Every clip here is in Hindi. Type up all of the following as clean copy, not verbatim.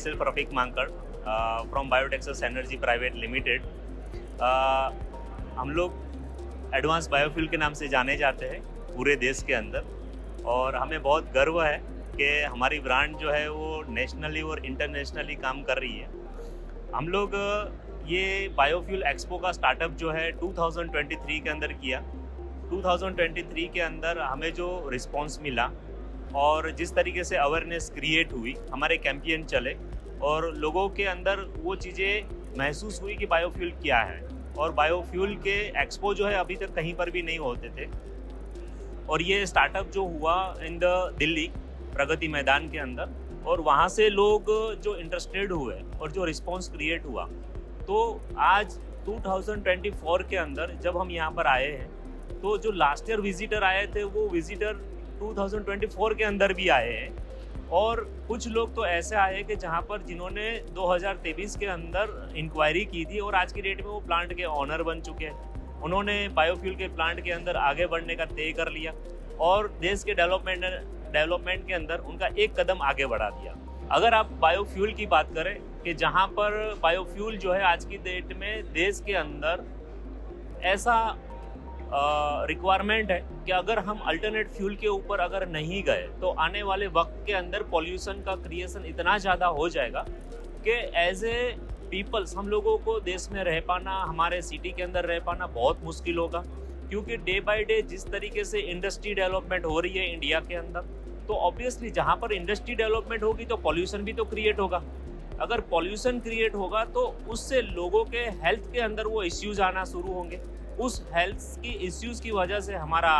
myself Rafiq Mankad from Biotexas Energy Private Limited. हम लोग एडवांस बायोफ्यूल के नाम से जाने जाते हैं पूरे देश के अंदर, और हमें बहुत गर्व है कि हमारी ब्रांड जो है वो नेशनली और इंटरनेशनली काम कर रही है। हम लोग ये बायोफ्यूल एक्सपो का स्टार्टअप जो है 2023 के अंदर किया। 2023 के अंदर हमें जो रिस्पांस मिला और जिस तरीके से अवेयरनेस क्रिएट हुई, हमारे कैंपेन चले और लोगों के अंदर वो चीज़ें महसूस हुई कि बायोफ्यूल क्या है। और बायोफ्यूल के एक्सपो जो है अभी तक कहीं पर भी नहीं होते थे, और ये स्टार्टअप जो हुआ इन द दिल्ली प्रगति मैदान के अंदर, और वहाँ से लोग जो इंटरेस्टेड हुए और जो रिस्पांस क्रिएट हुआ, तो आज 2024 के अंदर जब हम यहाँ पर आए हैं, तो जो लास्ट ईयर विजिटर आए थे वो विजिटर 2024 के अंदर भी आए हैं। और कुछ लोग तो ऐसे आए कि जहाँ पर जिन्होंने 2023 के अंदर इंक्वायरी की थी और आज की डेट में वो प्लांट के ऑनर बन चुके हैं। उन्होंने बायोफ्यूल के प्लांट के अंदर आगे बढ़ने का तय कर लिया और देश के डेवलपमेंट के अंदर उनका एक कदम आगे बढ़ा दिया। अगर आप बायोफ्यूल की बात करें कि जहाँ पर बायोफ्यूल जो है आज की डेट में देश के अंदर ऐसा रिक्वायरमेंट है कि अगर हम अल्टरनेट फ्यूल के ऊपर अगर नहीं गए तो आने वाले वक्त के अंदर पॉल्यूशन का क्रिएशन इतना ज़्यादा हो जाएगा कि एज ए पीपल्स हम लोगों को देश में रह पाना, हमारे सिटी के अंदर रह पाना बहुत मुश्किल होगा। क्योंकि डे बाय डे जिस तरीके से इंडस्ट्री डेवलपमेंट हो रही है इंडिया के अंदर, तो ऑब्वियसली जहाँ पर इंडस्ट्री डेवलपमेंट होगी तो पॉल्यूशन भी तो क्रिएट होगा। अगर पॉल्यूशन क्रिएट होगा तो उससे लोगों के हेल्थ के अंदर वो इश्यूज आना शुरू होंगे। उस हेल्थ की इश्यूज की वजह से हमारा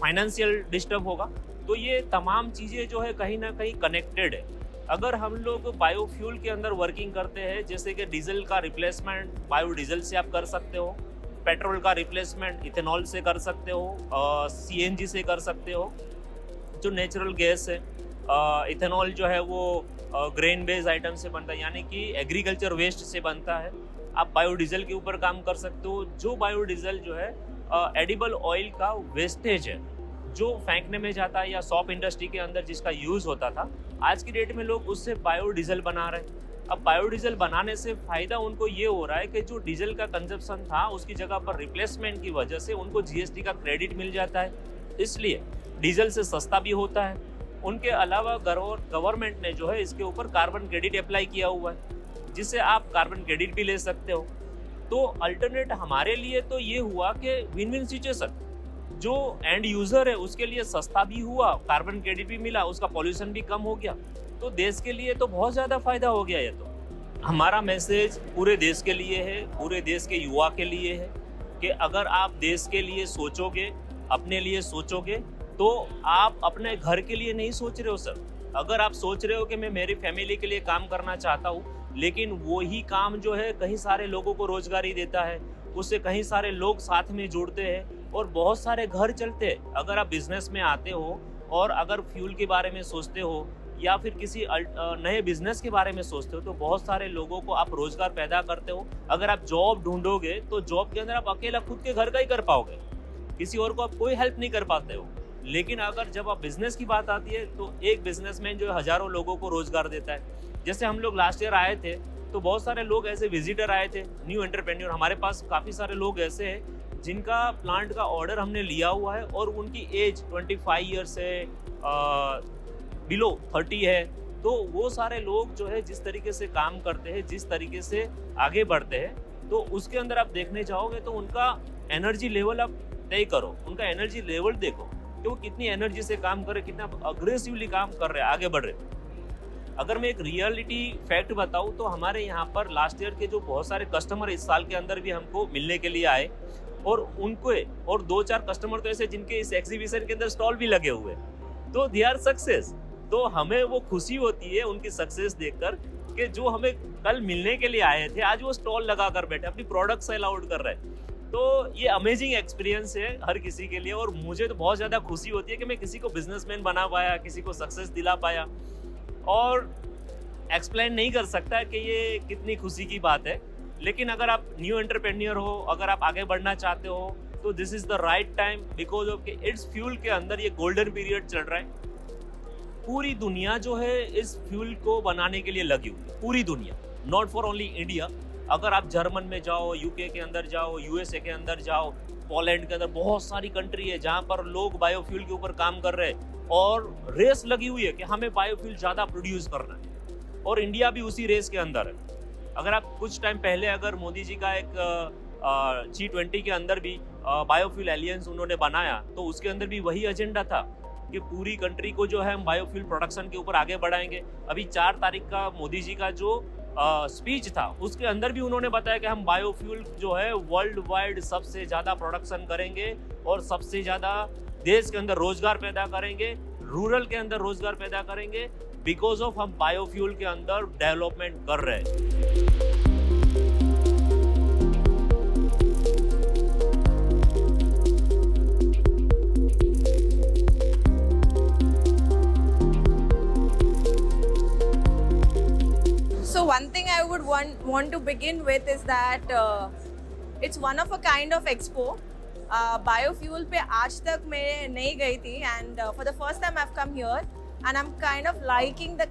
फाइनेंशियल डिस्टर्ब होगा। तो ये तमाम चीज़ें जो है कहीं ना कहीं कनेक्टेड है। अगर हम लोग बायोफ्यूल के अंदर वर्किंग करते हैं, जैसे कि डीजल का रिप्लेसमेंट बायोडीजल से आप कर सकते हो, पेट्रोल का रिप्लेसमेंट इथेनॉल से कर सकते हो, सीएनजी से कर सकते हो, जो नेचुरल गैस है। इथेनॉल जो है वो ग्रेन बेस्ड आइटम से बनता है, यानी कि एग्रीकल्चर वेस्ट से बनता है। आप बायोडीजल के ऊपर काम कर सकते हो। जो बायोडीजल जो है एडिबल ऑयल का वेस्टेज है जो फेंकने में जाता है या सॉप इंडस्ट्री के अंदर जिसका यूज़ होता था, आज की डेट में लोग उससे बायोडीजल बना रहे हैं। अब बायोडीजल बनाने से फ़ायदा उनको ये हो रहा है कि जो डीजल का कंजप्शन था उसकी जगह पर रिप्लेसमेंट की वजह से उनको जीएसटी का क्रेडिट मिल जाता है, इसलिए डीजल से सस्ता भी होता है। उनके अलावा गवर्नमेंट ने जो है इसके ऊपर कार्बन क्रेडिट अप्लाई किया हुआ है, जिससे आप कार्बन क्रेडिट भी ले सकते हो। तो अल्टरनेट हमारे लिए तो ये हुआ कि विन विन सिचुएशन। जो एंड यूज़र है उसके लिए सस्ता भी हुआ, कार्बन क्रेडिट भी मिला, उसका पॉल्यूशन भी कम हो गया। तो देश के लिए तो बहुत ज़्यादा फ़ायदा हो गया। ये तो हमारा मैसेज पूरे देश के लिए है, पूरे देश के युवा के लिए है कि अगर आप देश के लिए सोचोगे, अपने लिए सोचोगे, तो आप अपने घर के लिए नहीं सोच रहे हो सर। अगर आप सोच रहे हो कि मैं मेरी फैमिली के लिए काम करना चाहता हूँ, लेकिन वही काम जो है कहीं सारे लोगों को रोजगारी देता है, उससे कहीं सारे लोग साथ में जुड़ते हैं और बहुत सारे घर चलते हैं। अगर आप बिजनेस में आते हो और अगर फ्यूल के बारे में सोचते हो या फिर किसी नए बिजनेस के बारे में सोचते हो, तो बहुत सारे लोगों को आप रोजगार पैदा करते हो। अगर आप जॉब ढूंढोगे तो जॉब के अंदर आप अकेला खुद के घर का ही कर पाओगे, किसी और को आप कोई हेल्प नहीं कर पाते हो। लेकिन अगर जब आप बिजनेस की बात आती है तो एक बिजनेसमैन जो है हजारों लोगों को रोजगार देता है। जैसे हम लोग लास्ट ईयर आए थे तो बहुत सारे लोग ऐसे विजिटर आए थे, न्यू एंटरप्रेन्योर। हमारे पास काफ़ी सारे लोग ऐसे हैं जिनका प्लांट का ऑर्डर हमने लिया हुआ है और उनकी एज 25 ईयर से बिलो 30 है। तो वो सारे लोग जो है जिस तरीके से काम करते हैं, जिस तरीके से आगे बढ़ते हैं, तो उसके अंदर आप देखने जाओगे तो उनका एनर्जी लेवल आप तय करो, उनका एनर्जी लेवल देखो कि वो कितनी एनर्जी से काम कर रहे, कितना अग्रेसिवली काम कर रहे हैं, आगे बढ़ रहे। अगर मैं एक रियलिटी फैक्ट बताऊं तो हमारे यहाँ पर लास्ट ईयर के जो बहुत सारे कस्टमर इस साल के अंदर भी हमको मिलने के लिए आए, और उनको और 2-4 कस्टमर तो ऐसे जिनके इस एग्जीबिशन के अंदर स्टॉल भी लगे हुए, तो दे आर सक्सेस। तो हमें वो खुशी होती है उनकी सक्सेस देखकर कि जो हमें कल मिलने के लिए आए थे आज वो स्टॉल लगा कर बैठे, अपनी प्रोडक्ट सेल आउट कर रहे हैं। तो ये अमेजिंग एक्सपीरियंस है हर किसी के लिए, और मुझे तो बहुत ज़्यादा खुशी होती है कि मैं किसी को बिजनेसमैन बना पाया, किसी को सक्सेस दिला पाया। और एक्सप्लेन नहीं कर सकता कि ये कितनी खुशी की बात है। लेकिन अगर आप न्यू एंटरप्रेन्योर हो, अगर आप आगे बढ़ना चाहते हो, तो this is the right time, because of कि इट्स फ्यूल के अंदर ये गोल्डन पीरियड चल रहा है। पूरी दुनिया जो है इस फ्यूल को बनाने के लिए लगी हुई है, पूरी दुनिया, नॉट फॉर ओनली इंडिया। अगर आप जर्मन में जाओ, यूके के अंदर जाओ, यूएसए के अंदर जाओ, पोलैंड के अंदर, बहुत सारी कंट्री है जहाँ पर लोग बायोफ्यूल के ऊपर काम कर रहे हैं और रेस लगी हुई है कि हमें बायोफ्यूल ज़्यादा प्रोड्यूस करना है, और इंडिया भी उसी रेस के अंदर है। अगर आप कुछ टाइम पहले अगर मोदी जी का एक G20 के अंदर भी बायोफ्यूल एलियंस उन्होंने बनाया, तो उसके अंदर भी वही एजेंडा था कि पूरी कंट्री को जो है हम बायोफ्यूल प्रोडक्शन के ऊपर आगे बढ़ाएंगे। अभी 4 तारीख का मोदी जी का जो स्पीच था उसके अंदर भी उन्होंने बताया कि हम बायोफ्यूल जो है वर्ल्ड वाइड सबसे ज़्यादा प्रोडक्शन करेंगे और सबसे ज़्यादा देश के अंदर रोजगार पैदा करेंगे, रूरल के अंदर रोजगार पैदा करेंगे, बिकॉज ऑफ हम बायोफ्यूल के अंदर डेवलपमेंट कर रहे हैं। So one thing I would want to begin with is that it's one of a kind of expo. Biofuel पे आज तक मैं नहीं गई थी, and for the first time I've come here, and I'm kind of liking the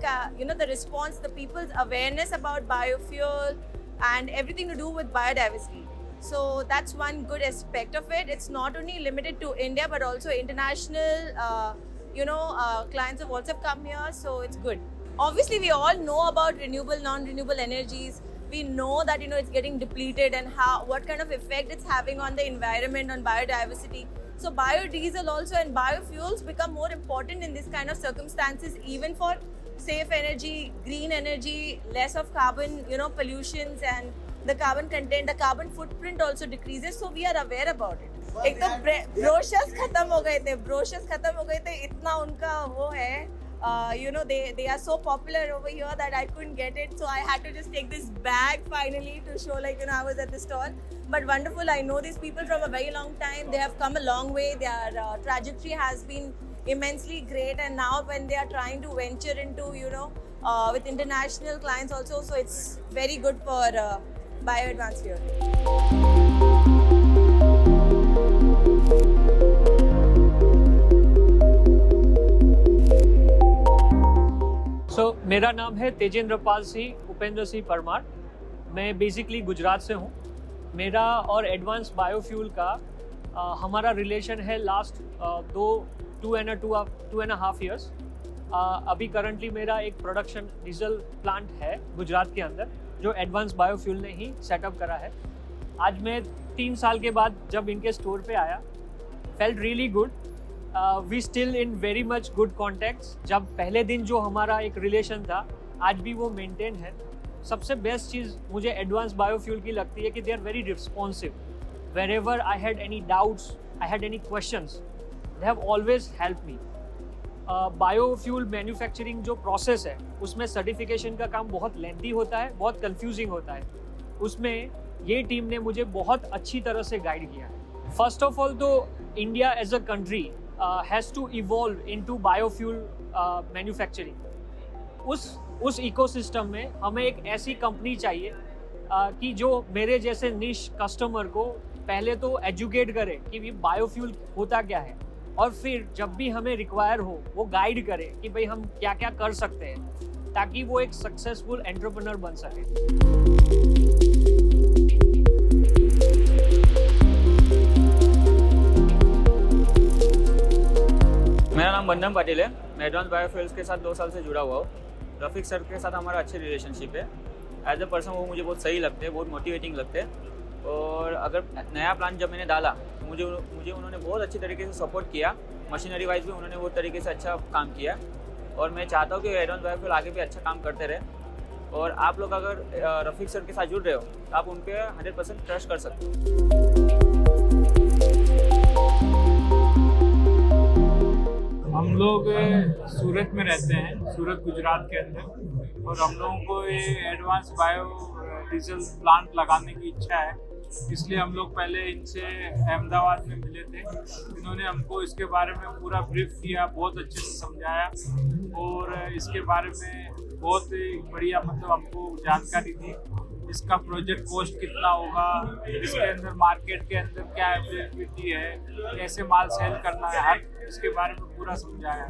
response, the people's awareness about biofuel and everything to do with biodiversity. So that's one good aspect of it. It's not only limited to India but also international clients have also come here, so it's good. Obviously, we all know about renewable, non-renewable energies. We know that it's getting depleted and what kind of effect it's having on the environment, on biodiversity. So biodiesel also and biofuels become more important in this kind of circumstances, even for safe energy, green energy, less of carbon, pollutions, and the carbon content, the carbon footprint also decreases. So we are aware about it. एक तो ब्रोशर्स खत्म हो गए थे, इतना उनका वो है. They are so popular over here that I couldn't get it, so I had to just take this bag finally to show I was at the stall. But wonderful, I know these people from a very long time. They have come a long way. Their trajectory has been immensely great, and now when they are trying to venture into with international clients also, so it's very good for Bio Advanced Fuel. मेरा नाम है तेजेंद्र पाल सिंह उपेंद्र सिंह परमार। मैं बेसिकली गुजरात से हूँ। मेरा और एडवांस बायोफ्यूल का हमारा रिलेशन है लास्ट 2.5 years। अभी करंटली मेरा एक प्रोडक्शन डीजल प्लांट है गुजरात के अंदर, जो एडवांस बायोफ्यूल ने ही सेटअप करा है। आज मैं 3 साल के बाद जब इनके स्टोर पे आया, felt really good. We still in very much good contacts. जब पहले दिन जो हमारा एक रिलेशन था, आज भी वो मेंटेन है। सबसे बेस्ट चीज़ मुझे एडवांस बायोफ्यूल की लगती है कि they are very responsive. Wherever I had any doubts, I had any questions, they have always help me. Biofuel manufacturing जो प्रोसेस है, उसमें सर्टिफिकेशन का काम बहुत लेंथी होता है, बहुत कंफ्यूजिंग होता है। उसमें ये टीम ने मुझे बहुत अच्छी तरह से गाइड किया है। फर्स्ट ऑफ ऑल तो India as a country has to evolve into biofuel manufacturing। उस इकोसिस्टम में हमें एक ऐसी कंपनी चाहिए कि जो मेरे जैसे निश कस्टमर को पहले तो एजुकेट करे कि भी बायोफ्यूल होता क्या है, और फिर जब भी हमें रिक्वायर हो वो गाइड करे कि भाई हम क्या क्या कर सकते हैं, ताकि वो एक सक्सेसफुल एंटरप्रेन्योर बन सके। मेरा नाम बंदम पाटिल है। मैं एडवांस बायोफ्यूल्स के साथ 2 साल से जुड़ा हुआ हूँ। रफीक सर के साथ हमारा अच्छी रिलेशनशिप है। एज अ पर्सन वो मुझे बहुत सही लगते हैं, बहुत मोटिवेटिंग लगते हैं। और अगर नया प्लान जब मैंने डाला तो मुझे उन्होंने बहुत अच्छी तरीके से सपोर्ट किया। मशीनरी वाइज भी उन्होंने वो तरीके से अच्छा काम किया, और मैं चाहता हूँ कि एडवांस बायोफ्यूल आगे भी अच्छा काम करते रहे। और आप लोग अगर रफीक सर के साथ जुड़ रहे हो तो आप उन पर 100% ट्रस्ट कर सकते हो। हम लोग सूरत में रहते हैं, सूरत गुजरात के अंदर, और हम लोगों को ये एडवांस बायो डीजल प्लांट लगाने की इच्छा है। इसलिए हम लोग पहले इनसे अहमदाबाद में मिले थे। इन्होंने हमको इसके बारे में पूरा ब्रीफ किया, बहुत अच्छे से समझाया, और इसके बारे में बहुत बढ़िया हमको जानकारी दी। इसका प्रोजेक्ट कॉस्ट कितना होगा, इसके अंदर मार्केट के अंदर क्या अवेलेबिलिटी है, कैसे माल सेल करना है, हर इसके बारे में पूरा समझाया।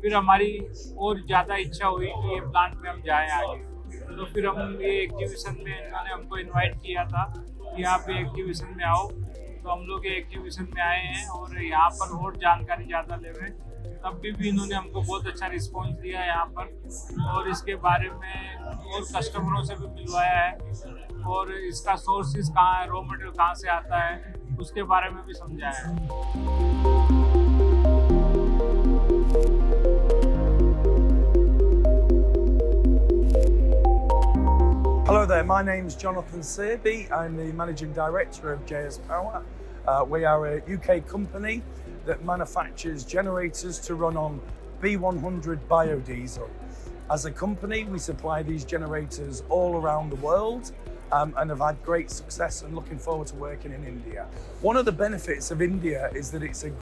फिर हमारी और ज़्यादा इच्छा हुई कि ये प्लांट में हम जाएं आगे, तो फिर हम ये एग्जीबिशन में इन्होंने हमको इनवाइट किया था कि आप ये एग्जीबिशन में आओ, तो हम लोग ये एग्जीबिशन में आए हैं और यहाँ पर और जानकारी ज़्यादा ले रहे हैं। तब भी इन्होंने हमको बहुत अच्छा रिस्पॉन्स दिया यहाँ पर, और इसके बारे में और कस्टमरों से भी मिलवाया है, और इसका सोर्सेज कहाँ है, रॉ मटेरियल कहाँ से आता है, उसके बारे में भी समझाया है। Hello there, my name's Jonathan Searby. I'm the Managing Director of JS Power. We are a UK company that manufactures generators to run on B100 biodiesel. As a company, we supply these generators all around the world and have had great success and looking forward to working in India. One of the benefits of India is that it's a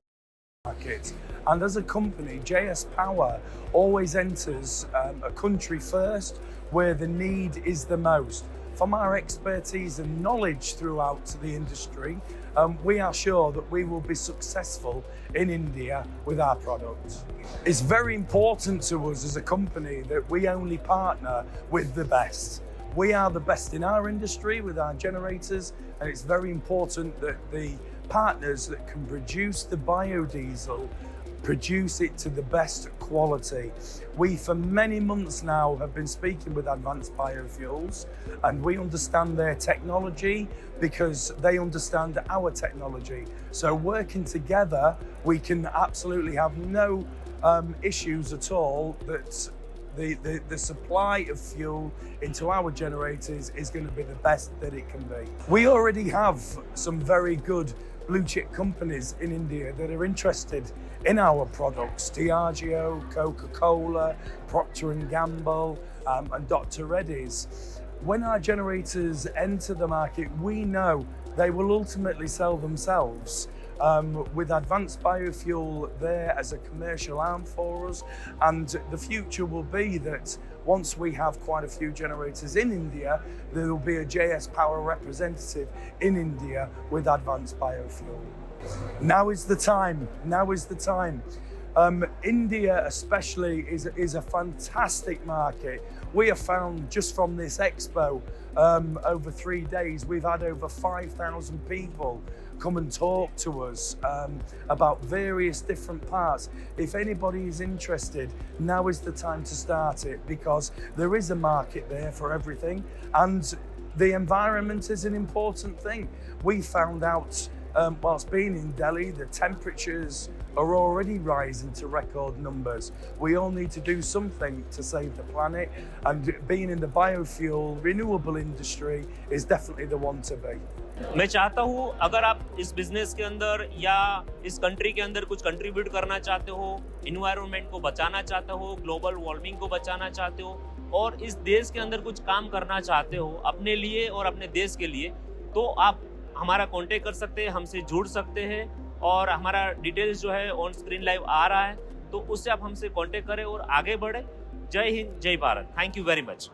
market, and as a company, JS Power always enters a country first where the need is the most. From our expertise and knowledge throughout the industry, we are sure that we will be successful in India with our products. It's very important to us as a company that we only partner with the best. We are the best in our industry with our generators, and it's very important that the partners that can produce the biodiesel produce it to the best quality. We, for many months now, have been speaking with Advanced Biofuels, and we understand their technology because they understand our technology. So working together, we can absolutely have no issues at all that the supply of fuel into our generators is going to be the best that it can be. We already have some very good blue chip companies in India that are interested in our products: Diageo, Coca-Cola, Procter & Gamble, and Dr. Reddy's. When our generators enter the market, we know they will ultimately sell themselves. With Advanced Biofuel there as a commercial arm for us, and the future will be that once we have quite a few generators in India, there will be a JS Power representative in India with Advanced Biofuel. Now is the time. Now is the time. India especially is a fantastic market. We have found just from this expo over 3 days, we've had over 5,000 people come and talk to us about various different parts. If anybody is interested, now is the time to start it, because there is a market there for everything, and the environment is an important thing. We found out whilst being in Delhi, the temperatures are already rising to record numbers. We all need to do something to save the planet, and being in the biofuel renewable industry is definitely the one to be. मैं चाहता हूँ अगर आप इस बिजनेस के अंदर या इस कंट्री के अंदर कुछ कंट्रीब्यूट करना चाहते हो, इन्वायरमेंट को बचाना चाहते हो, ग्लोबल वार्मिंग को बचाना चाहते हो, और इस देश के अंदर कुछ काम करना चाहते हो अपने लिए और अपने देश के लिए, तो आप हमारा कांटेक्ट कर सकते हैं, हमसे जुड़ सकते हैं, और हमारा डिटेल्स जो है ऑन स्क्रीन लाइव आ रहा है, तो उससे आप हमसे कांटेक्ट करें और आगे बढ़े। जय हिंद, जय Bharat. Thank you very much.